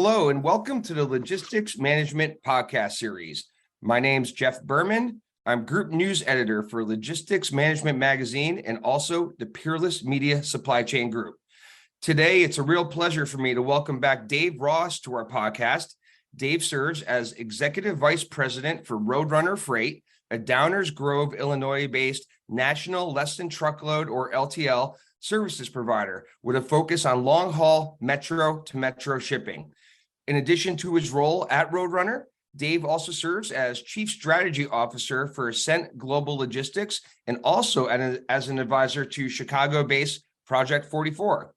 Hello, and welcome to the Logistics Management Podcast Series. My name's Jeff Berman. I'm Group News Editor for Logistics Management Magazine and also the Peerless Media Supply Chain Group. Today, it's a real pleasure for me to welcome back Dave Ross to our podcast. Dave serves as Executive Vice President for Roadrunner Freight, a Downers Grove, Illinois-based national less-than-truckload or LTL services provider with a focus on long-haul metro-to-metro shipping. In addition to his role at Roadrunner, Dave also serves as Chief Strategy Officer for Ascent Global Logistics and also as an advisor to Chicago-based Project 44.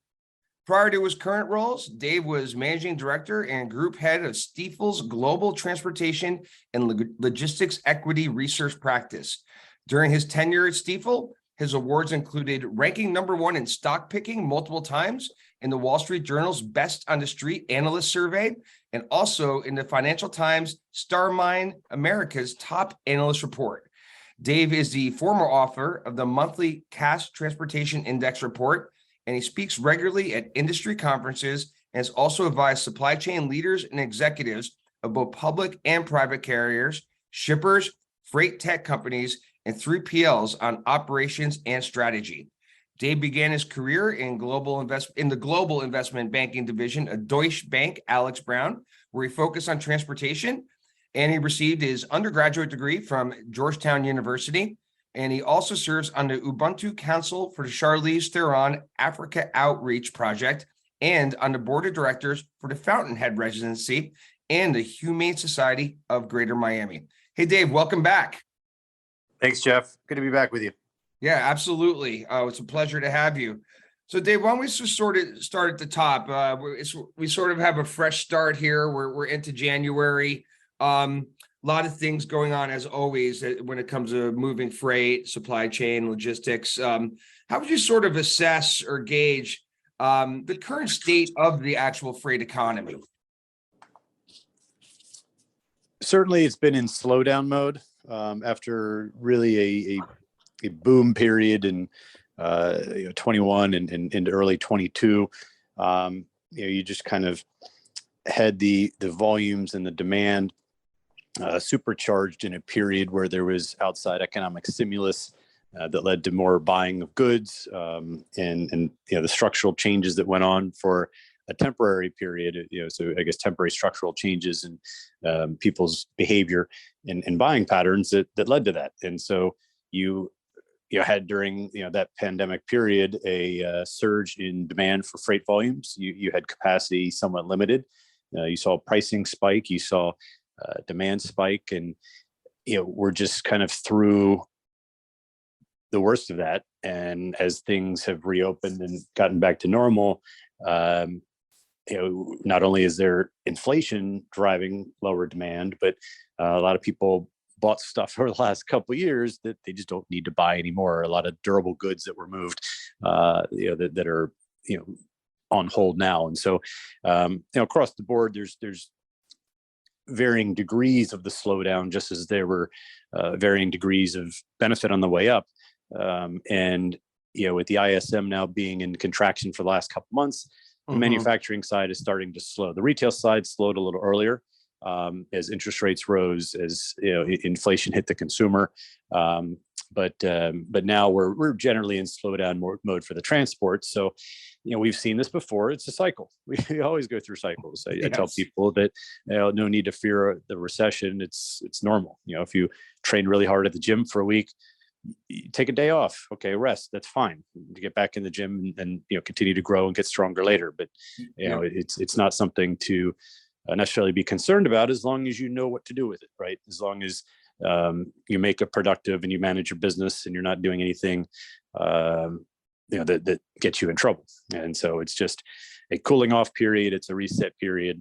Prior to his current roles, Dave was Managing Director and Group Head of Stifel's Global Transportation and Logistics Equity Research Practice. During his tenure at Stifel, his awards included ranking number one in stock picking multiple times in the Wall Street Journal's Best on the Street Analyst Survey, and also in the Financial Times StarMine America's Top Analyst Report. Dave is the former author of the monthly Cass Transportation Index Report, and he speaks regularly at industry conferences and has also advised supply chain leaders and executives of both public and private carriers, shippers, freight tech companies, and 3PLs on operations and strategy. Dave began his career in the global investment banking division of Deutsche Bank Alex Brown, where he focused on transportation, and he received his undergraduate degree from Georgetown University. And he also serves on the Ubuntu Council for the Charlize Theron Africa Outreach Project and on the board of directors for the Fountainhead Residency and the Humane Society of Greater Miami. Hey, Dave, welcome back. Thanks, Jeff. Good to be back with you. Yeah, absolutely. It's a pleasure to have you. So, Dave, why don't we just sort of start at the top? We sort of have a fresh start here. We're into January. A lot of things going on, as always, when it comes to moving freight, supply chain, logistics. How would you sort of assess or gauge the current state of the actual freight economy? Certainly, it's been in slowdown mode after really a boom period in 21 and into early 22. You just kind of had the volumes and the demand supercharged in a period where there was outside economic stimulus that led to more buying of goods and the structural changes that went on for a temporary period, so I guess temporary structural changes in people's behavior and buying patterns that led to that. And so you had during that pandemic period a surge in demand for freight volumes. You had capacity somewhat limited. You saw pricing spike. You saw demand spike, and we're just kind of through the worst of that. And as things have reopened and gotten back to normal, not only is there inflation driving lower demand, but a lot of people bought stuff over the last couple of years that they just don't need to buy anymore. A lot of durable goods that were moved, that are on hold now. And so, across the board, there's varying degrees of the slowdown, just as there were varying degrees of benefit on the way up. And with the ISM now being in contraction for the last couple of months, the manufacturing side is starting to slow. The retail side slowed a little earlier as interest rates rose, as inflation hit the consumer. But now we're generally in slowdown mode for the transport. So, we've seen this before. It's a cycle. We always go through cycles. I tell people that no need to fear the recession. It's normal. If you train really hard at the gym for a week, you take a day off. Okay, rest. That's fine. To get back in the gym and continue to grow and get stronger later. But it's not something to necessarily be concerned about, as long as you know what to do with it, right? As long as you make it productive and you manage your business and you're not doing anything that gets you in trouble. And so it's just a cooling off period. It's a reset period.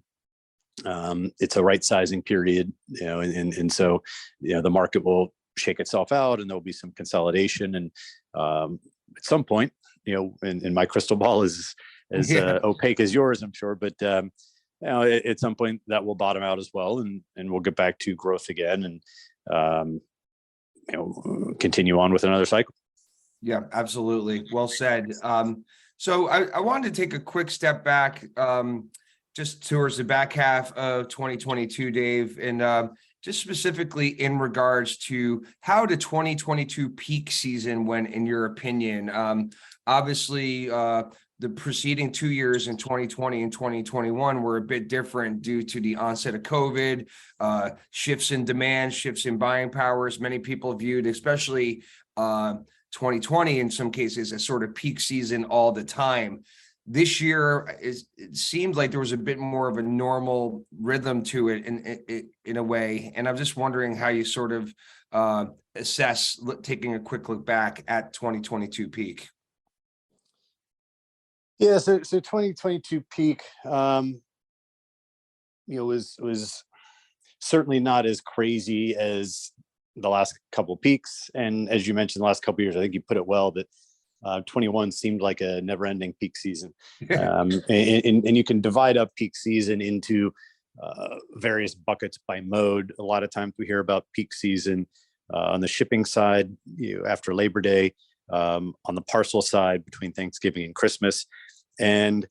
It's a right sizing period, and so the market will shake itself out, and there'll be some consolidation. And at some point, and my crystal ball is as opaque as yours, I'm sure, but at some point that will bottom out as well, and we'll get back to growth again, and continue on with another cycle. Yeah, absolutely. Well said. So I wanted to take a quick step back. just towards the back half of 2022, Dave, and just specifically in regards to how the 2022 peak season went, in your opinion. Obviously, the preceding 2 years in 2020 and 2021 were a bit different due to the onset of COVID, shifts in demand, shifts in buying powers. Many people viewed, especially 2020 in some cases, as sort of peak season all the time. This year, it seemed like there was a bit more of a normal rhythm to it in a way. And I'm just wondering how you sort of assess, taking a quick look back at 2022 peak. Yeah, so 2022 peak, was certainly not as crazy as the last couple of peaks. And as you mentioned, the last couple of years, I think you put it well that 21 seemed like a never-ending peak season. And you can divide up peak season into various buckets by mode. A lot of times we hear about peak season on the shipping side, after Labor Day, on the parcel side between Thanksgiving and Christmas. And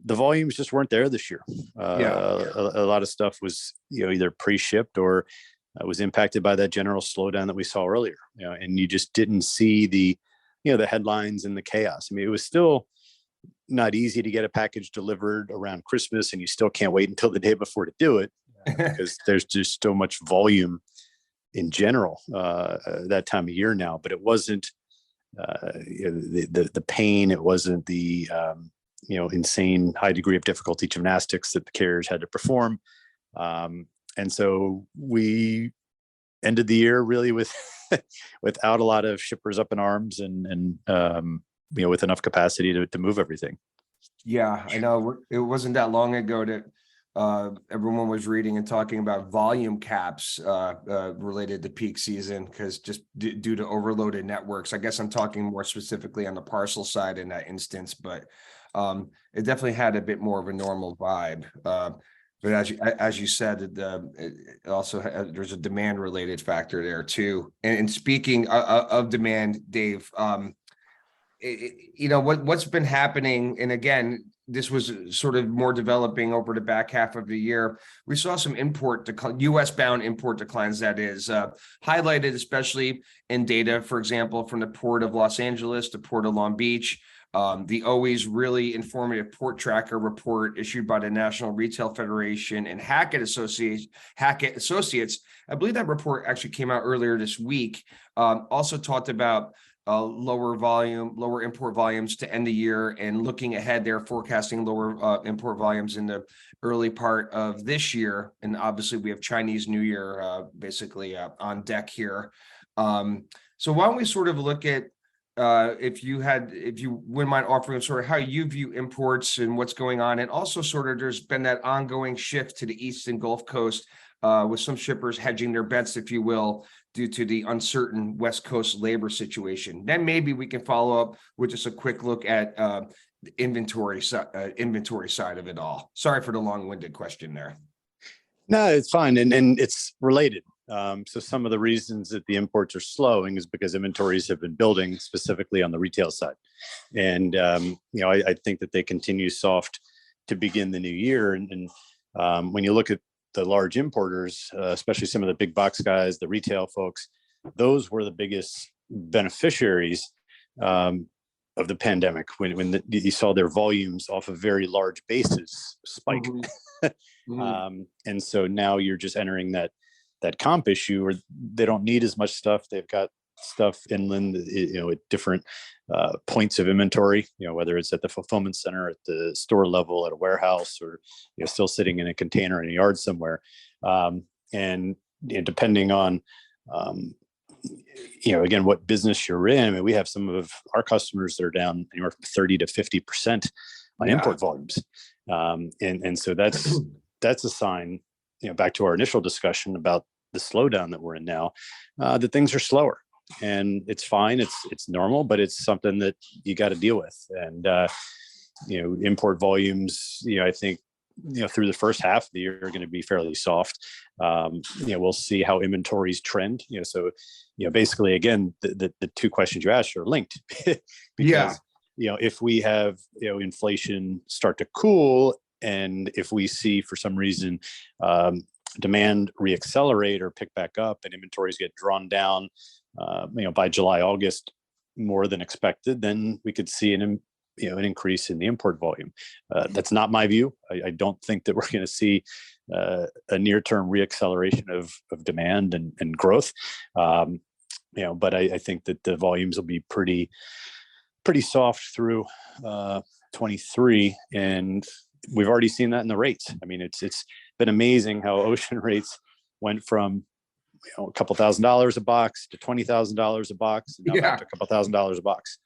the volumes just weren't there this year. A lot of stuff was, either pre-shipped or was impacted by that general slowdown that we saw earlier. And you just didn't see the headlines and the chaos. I mean, it was still not easy to get a package delivered around Christmas, and you still can't wait until the day before to do it because there's just so much volume in general that time of year now. But it wasn't the pain. It wasn't the insane high degree of difficulty gymnastics that the carriers had to perform. And so we ended the year really without a lot of shippers up in arms and with enough capacity to move everything. Yeah, I know. It wasn't that long ago that everyone was reading and talking about volume caps related to peak season, because just due to overloaded networks. I guess I'm talking more specifically on the parcel side in that instance, but it definitely had a bit more of a normal vibe. But as you said, it also there's a demand related factor there too. And speaking of demand, Dave, what's been happening, and again, this was sort of more developing over the back half of the year. We saw some U.S. bound import declines, that is highlighted especially in data, for example, from the Port of Los Angeles, the Port of Long Beach. The always really informative port tracker report issued by the National Retail Federation and Hackett Associates. I believe that report actually came out earlier this week. Also talked about lower import volumes to end the year, and looking ahead, they're forecasting lower import volumes in the early part of this year. And obviously we have Chinese New Year basically on deck here. So why don't we sort of look at if you wouldn't mind offering sort of how you view imports and what's going on. And also sort of there's been that ongoing shift to the East and Gulf Coast with some shippers hedging their bets, if you will, due to the uncertain West Coast labor situation. Then maybe we can follow up with just a quick look at the inventory side of it all. Sorry for the long-winded question there. No, it's fine. And it's related. So some of the reasons that the imports are slowing is because inventories have been building specifically on the retail side. And, I think that they continue soft to begin the new year. And when you look at the large importers, especially some of the big box guys, the retail folks, those were the biggest beneficiaries of the pandemic when you saw their volumes off of very large bases spike. Mm-hmm. And so now you're just entering that comp issue where they don't need as much stuff. They've got stuff inland, at different points of inventory, whether it's at the fulfillment center, at the store level, at a warehouse, or still sitting in a container in a yard somewhere. And depending on, again, what business you're in. I mean, we have some of our customers that are down anywhere from 30 to 50% on import volumes. And so that's a sign, back to our initial discussion about the slowdown that we're in now, that things are slower, and it's fine. It's normal, but it's something that you got to deal with. And, import volumes, I think, through the first half of the year are going to be fairly soft. We'll see how inventories trend, so, basically, again, the two questions you asked are linked because, if we have, inflation start to cool And if we see for some reason demand reaccelerate or pick back up and inventories get drawn down, by July, August, more than expected, then we could see an increase in the import volume. That's not my view. I don't think that we're going to see a near-term reacceleration of demand and growth. But I think that the volumes will be pretty soft through 23, and we've already seen that in the rates. I mean, it's been amazing how ocean rates went from a couple $1,000s a box to $20,000 a box, and now back to a couple $1,000s a box.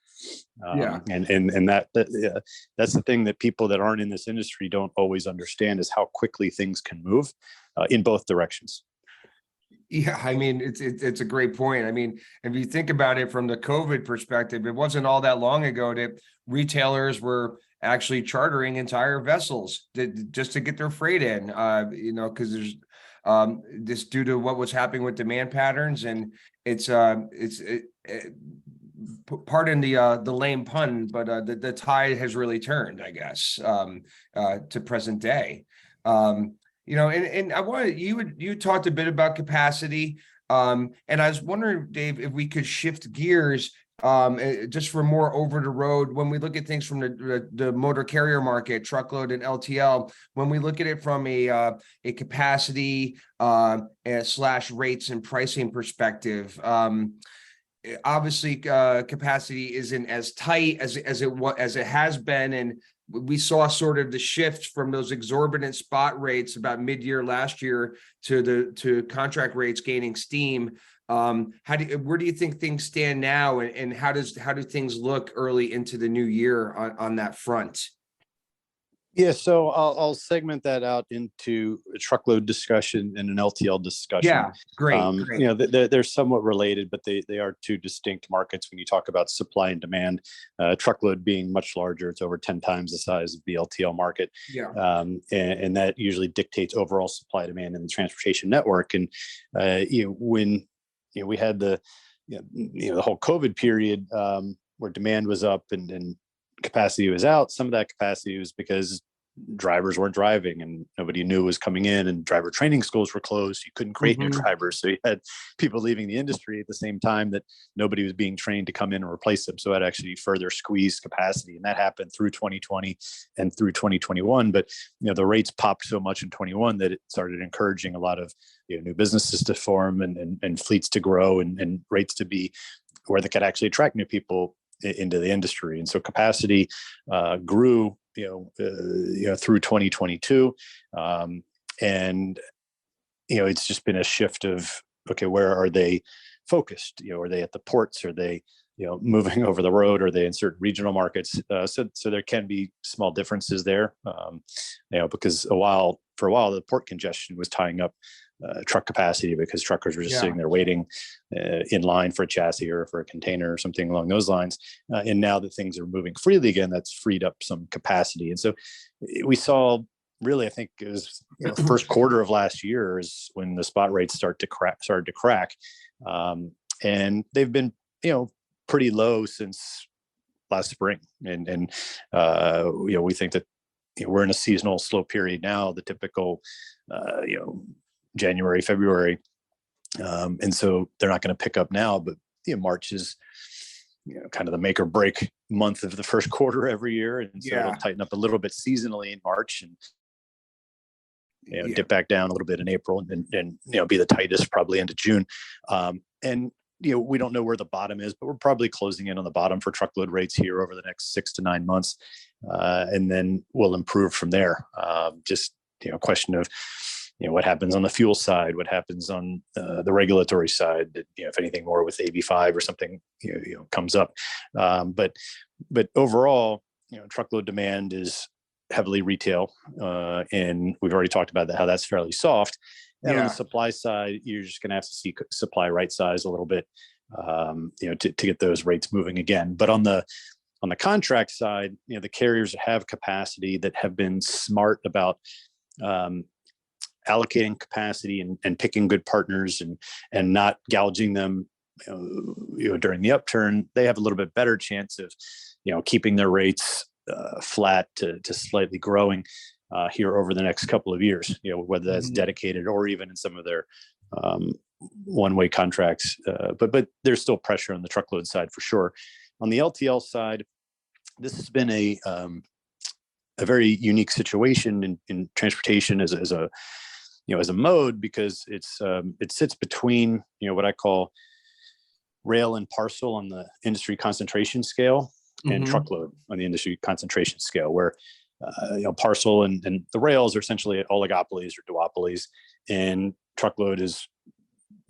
And that's the thing that people that aren't in this industry don't always understand, is how quickly things can move in both directions. Yeah, I mean, it's a great point. I mean, if you think about it from the COVID perspective, it wasn't all that long ago that retailers were actually chartering entire vessels just to get their freight in, because there's this due to what was happening with demand patterns, and pardon the lame pun, but the tide has really turned, I guess, to present day. And I wanted you talked a bit about capacity, and I was wondering, Dave, if we could shift gears just for more over the road. When we look at things from the motor carrier market, truckload and LTL, when we look at it from a capacity slash rates and pricing perspective, obviously capacity isn't as tight as it has been, and we saw sort of the shift from those exorbitant spot rates about mid-year last year to contract rates gaining steam. Where do you think things stand now, and how do things look early into the new year on that front? Yeah, so I'll segment that out into a truckload discussion and an LTL discussion. Yeah, great. They're somewhat related, but they are two distinct markets when you talk about supply and demand. Truckload being much larger, it's over 10 times the size of the LTL market. Yeah. And that usually dictates overall supply demand in the transportation network. And when we had the whole COVID period where demand was up and capacity was out, some of that capacity was because drivers weren't driving and nobody knew was coming in, and driver training schools were closed. You couldn't create new drivers. So you had people leaving the industry at the same time that nobody was being trained to come in and replace them. So that actually further squeezed capacity. And that happened through 2020 and through 2021. But, the rates popped so much in 21 that it started encouraging a lot of new businesses to form and fleets to grow and rates to be where they could actually attract new people into the industry. And so capacity grew through 2022, and it's just been a shift of, okay, where are they focused? Are they at the ports? Are they moving over the road? Are they in certain regional markets? So there can be small differences there, because for a while the port congestion was tying up truck capacity, because truckers were just sitting there waiting in line for a chassis or for a container or something along those lines. And now that things are moving freely again, that's freed up some capacity. And so we saw, really, I think it was first quarter of last year is when the spot rates started to crack. And they've been, pretty low since last spring. And we think that we're in a seasonal slow period now, the typical, January, February. And so they're not going to pick up now, but March is kind of the make or break month of the first quarter every year. And so it'll tighten up a little bit seasonally in March and dip back down a little bit in April and be the tightest probably into June. And we don't know where the bottom is, but we're probably closing in on the bottom for truckload rates here over the next 6 to 9 months. And then we'll improve from there. Just a question of what happens on the fuel side, what happens on the regulatory side, if anything more with AB5 or something, comes up. But overall, truckload demand is heavily retail. And we've already talked about that, how that's fairly soft. And on the supply side, you're just going to have to see supply right size a little bit, to get those rates moving again. But on the contract side, the carriers have capacity that have been smart about allocating capacity and picking good partners and not gouging them, during the upturn. They have a little bit better chance of, keeping their rates flat to slightly growing. here over the next couple of years, whether that's Mhm. dedicated or even in some of their one-way contracts. But there's still pressure on the truckload side for sure. On the LTL side, this has been a very unique situation in transportation as a mode, because it sits between what I call rail and parcel on the industry concentration scale, and Mhm. truckload on the industry concentration scale, where parcel and the rails are essentially oligopolies or duopolies, and truckload is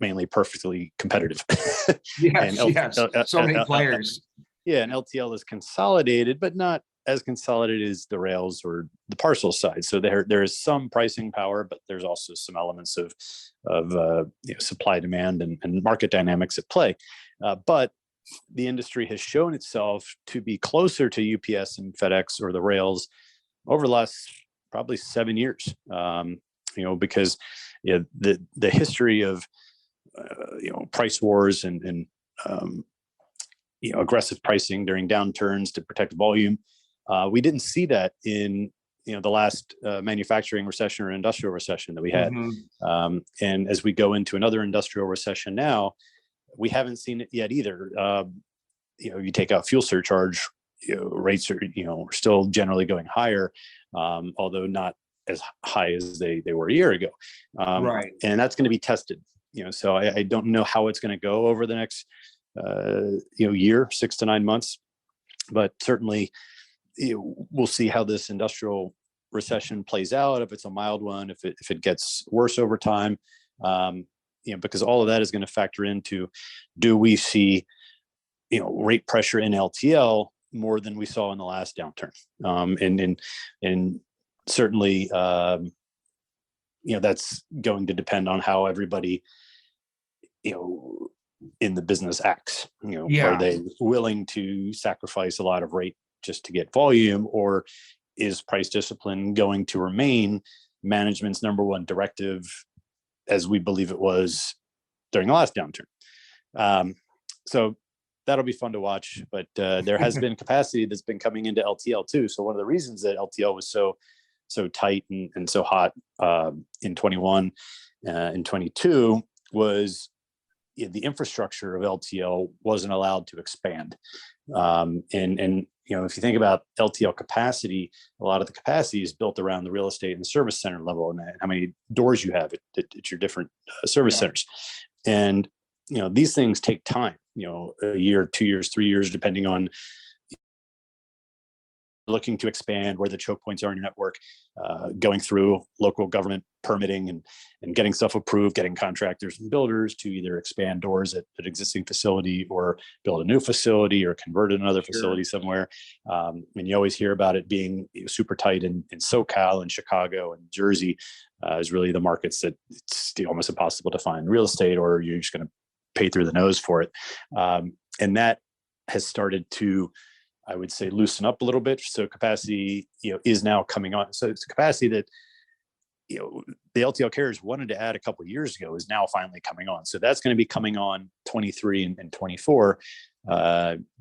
mainly perfectly competitive. and Yes, yes. So many players. Yeah, and LTL is consolidated, but not as consolidated as the rails or the parcel side. So there is some pricing power, but there's also some elements of supply, demand, and market dynamics at play. But the industry has shown itself to be closer to UPS and FedEx or the rails over the last probably 7 years. Because the history of price wars and aggressive pricing during downturns to protect volume. We didn't see that in the last manufacturing recession or industrial recession that we had. Mhm. And as we go into another industrial recession now, we haven't seen it yet either. You take out fuel surcharge, rates are still generally going higher, although not as high as they were a year ago. Right. And that's going to be tested. So I don't know how it's going to go over the next year, 6 to 9 months, but certainly we'll see how this industrial recession plays out, if it's a mild one, if it gets worse over time, because all of that is going to factor into, do we see rate pressure in LTL more than we saw in the last downturn, and certainly that's going to depend on how everybody in the business acts. Are Yeah. they willing to sacrifice a lot of rate just to get volume, or is price discipline going to remain management's number one directive, as we believe it was during the last downturn? So that'll be fun to watch, but there has been capacity that's been coming into LTL too. So one of the reasons that LTL was so tight and so hot in 21 and 22 was the infrastructure of LTL wasn't allowed to expand. And if you think about LTL capacity, a lot of the capacity is built around the real estate and the service center level, and how many doors you have at your different service centers. And these things take time, a year, 2 years, 3 years, depending on looking to expand, where the choke points are in your network, going through local government permitting and getting stuff approved, getting contractors and builders to either expand doors at existing facility or build a new facility or convert another facility somewhere. And you always hear about it being super tight in SoCal and Chicago and Jersey is really the markets that it's almost impossible to find real estate, or you're just going to pay through the nose for it. And that has started to, I would say, loosen up a little bit. So capacity, is now coming on. So it's a capacity that, the LTL carriers wanted to add a couple of years ago is now finally coming on. So that's going to be coming on 23 and 24,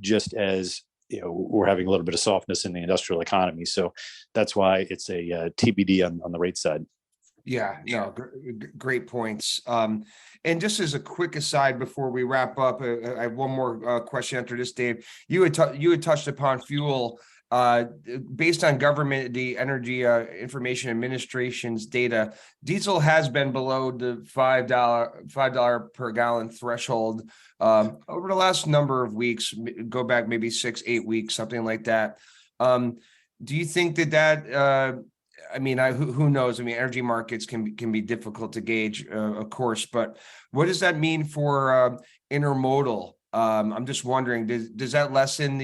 just as, we're having a little bit of softness in the industrial economy. So that's why it's a TBD on the rate side. Yeah, no, great points. And just as a quick aside before we wrap up, I have one more question after this, Dave. You had touched upon fuel. Based on the Energy Information Administration's data, diesel has been below the $5 per gallon threshold over the last number of weeks. Go back maybe 6-8 weeks, something like that. Do you think that who knows? Energy markets can be difficult to gauge, of course, but what does that mean for intermodal? I'm just wondering, does that lessen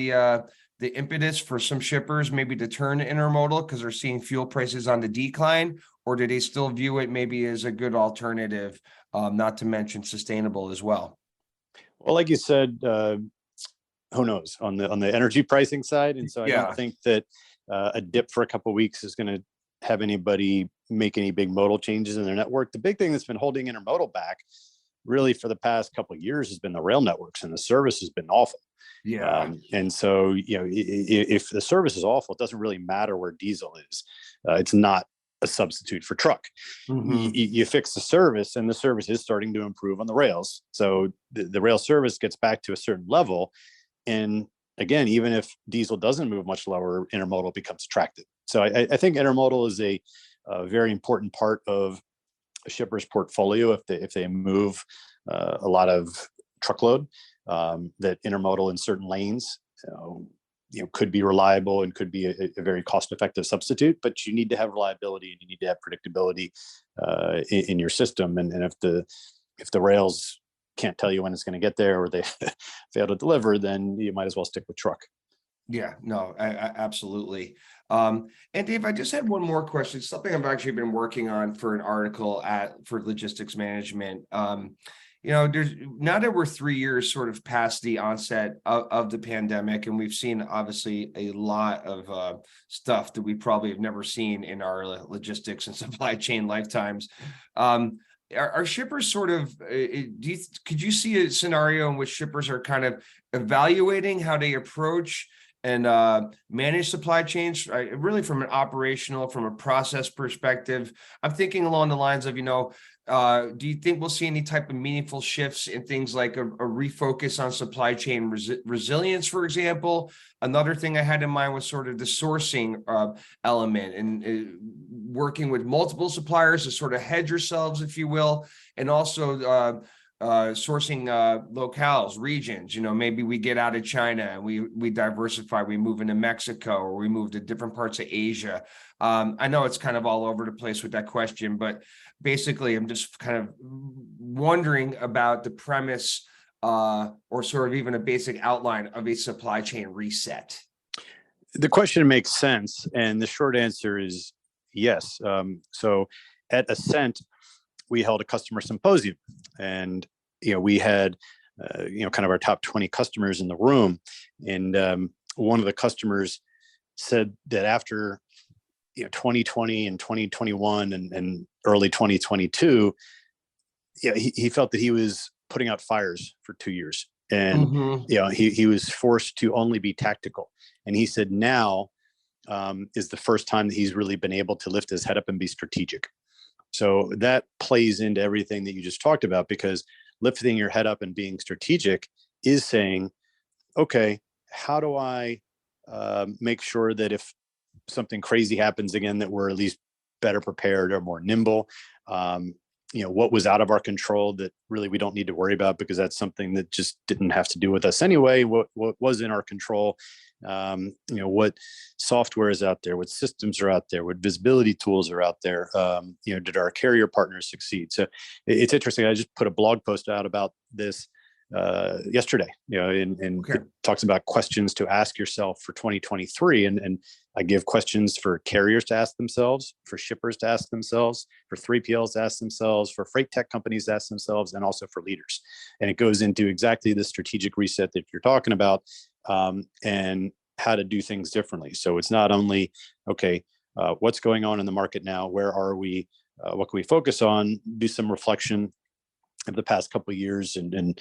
the impetus for some shippers maybe to turn to intermodal because they're seeing fuel prices on the decline, or do they still view it maybe as a good alternative, not to mention sustainable as well? Well, like you said, who knows on the energy pricing side, and so I don't think that a dip for a couple of weeks is going to have anybody make any big modal changes in their network. The big thing that's been holding intermodal back really for the past couple of years has been the rail networks, and the service has been awful. Yeah. And so, if the service is awful, it doesn't really matter where diesel is. It's not a substitute for truck. Mhm. You fix the service, and the service is starting to improve on the rails. So the rail service gets back to a certain level. And again, even if diesel doesn't move much lower, intermodal becomes attractive. So I think intermodal is a very important part of a shipper's portfolio if they move a lot of truckload. That intermodal in certain lanes, could be reliable and could be a very cost-effective substitute. But you need to have reliability, and you need to have predictability in your system. And if the rails can't tell you when it's going to get there, or they fail to deliver, then you might as well stick with truck. Yeah, no, I absolutely. And Dave, I just had one more question. Something I've actually been working on for an article for logistics management. There's now that we're 3 years sort of past the onset of the pandemic, and we've seen obviously a lot of stuff that we probably have never seen in our logistics and supply chain lifetimes. Are shippers sort of, could you see a scenario in which shippers are kind of evaluating how they approach and manage supply chains, right? Really from an operational, from a process perspective? I'm thinking along the lines of, do you think we'll see any type of meaningful shifts in things like a refocus on supply chain resilience, for example? Another thing I had in mind was sort of the sourcing element and working with multiple suppliers to sort of hedge yourselves, if you will, and also sourcing locales, regions. Maybe we get out of China and we diversify, we move into Mexico, or we move to different parts of Asia. I know it's kind of all over the place with that question, but basically I'm just kind of wondering about the premise or sort of even a basic outline of a supply chain reset. The question makes sense, and the short answer is yes. So at Ascent, we held a customer symposium, and we had kind of our top 20 customers in the room, and one of the customers said that after 2020 and 2021 and early 2022, he felt that he was putting out fires for 2 years, and he was forced to only be tactical. And he said now is the first time that he's really been able to lift his head up and be strategic. So that plays into everything that you just talked about, because lifting your head up and being strategic is saying, okay, how do I make sure that if something crazy happens again, that we're at least better prepared or more nimble? What was out of our control that really we don't need to worry about, because that's something that just didn't have to do with us anyway. What was in our control? What software is out there, what systems are out there, what visibility tools are out there. Did our carrier partners succeed? So it's interesting. I just put a blog post out about this yesterday, and Okay. it talks about questions to ask yourself for 2023. And I give questions for carriers to ask themselves, for shippers to ask themselves, for 3PLs to ask themselves, for freight tech companies to ask themselves, and also for leaders. And it goes into exactly the strategic reset that you're talking about, and how to do things differently. So it's not only, okay, what's going on in the market now? Where are we? What can we focus on? Do some reflection of the past couple of years and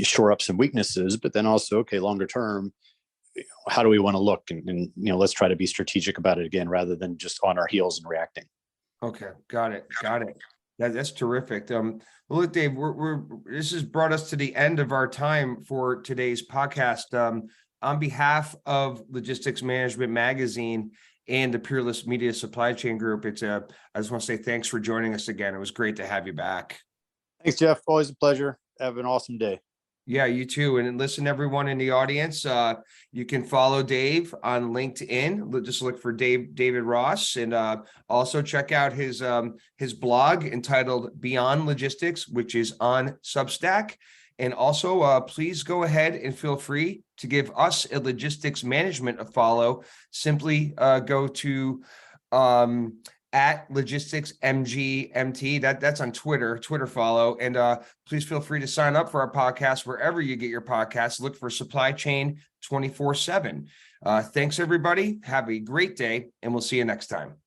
shore up some weaknesses, but then also, okay, longer term, how do we want to look? And let's try to be strategic about it again, rather than just on our heels and reacting. Okay, got it. That's terrific. Well, look, Dave, this has brought us to the end of our time for today's podcast. On behalf of Logistics Management Magazine and the Peerless Media Supply Chain Group, I just want to say thanks for joining us again. It was great to have you back. Thanks, Jeff. Always a pleasure. Have an awesome day. Yeah, you too. And listen, everyone in the audience, you can follow Dave on LinkedIn. Just look for David Ross, and also check out his blog entitled Beyond Logistics, which is on Substack. And also, please go ahead and feel free to give us at Logistics Management a follow. Simply go to at Logistics MGMT. That's on Twitter follow. And please feel free to sign up for our podcast wherever you get your podcasts. Look for Supply Chain 24/7. Thanks, everybody. Have a great day, and we'll see you next time.